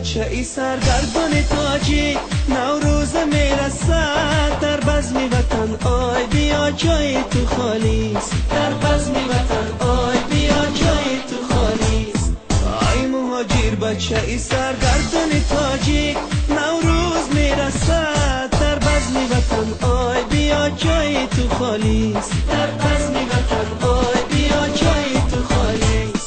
بچه ای سرگردان تاجی، نوروز میرسد در بزم وطن، آی بیا جای تو خالیست، در بزم وطن آی بیا جای تو خالیست. آی مهاجر بچه ای سرگردان تاجی، نوروز میرسد در بزم وطن، آی بیا جای تو خالیست، در بزم وطن آی بیا جای تو خالیست.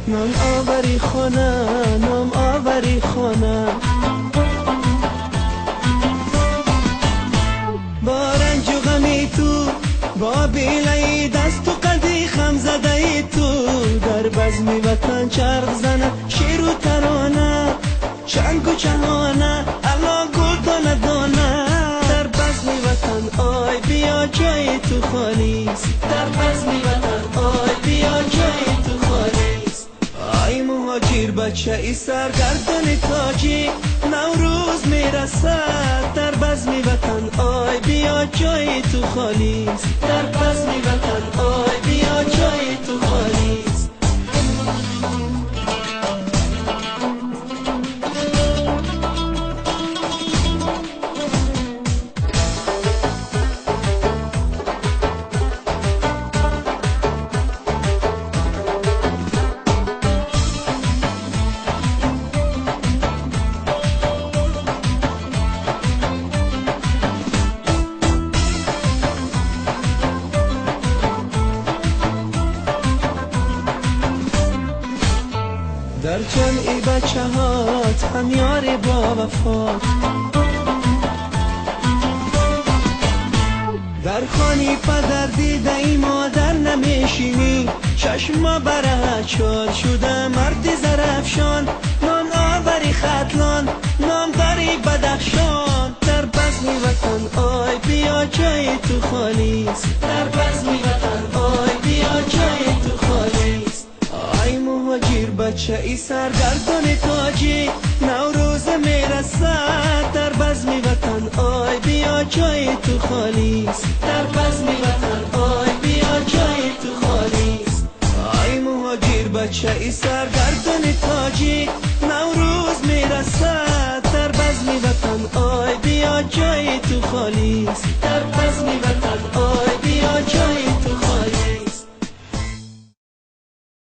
نام آوری خانه، نام آوری خانه، با رنج و غمی تو، با بیلای دست و قدی خم زده ای تو، در بزم وطن چرخ زنه شیر و ترانه، چنگ و چهانه الا گل دانه دانه، در بزم وطن آی بیا جای تو خالیست، در بزم وطن آی بیا جای تو خالیست. آی مهاجر بچه ای سرگردان تاجی، نوروز میرسد در بزم وطن، آی بیا جای تو خالیست، در بزم وطن آی بیا جای تو خالیست. در جمعی بچه هات هم یار با وفات، در خانی پدر دیده ای مادر نمیشینی، چشما بره چال شده مرد زرفشان، نام آوری خطلان نام داری بدخشان، در بزم وطن آی بیا جای تو خالیست، در بزم وطن آی بیا جای تو خالیست. آی مهاجر بچه ای سرگردان تاجی، نوروز میرسد در بزم وطن، آی بیا جای تو خالیست، در بزم وطن آی بیا جای تو خالیست. آی مهاجر بچه ای سرگردان تاجی، نوروز میرسد در بزم وطن، آی بیا جای تو خالیست.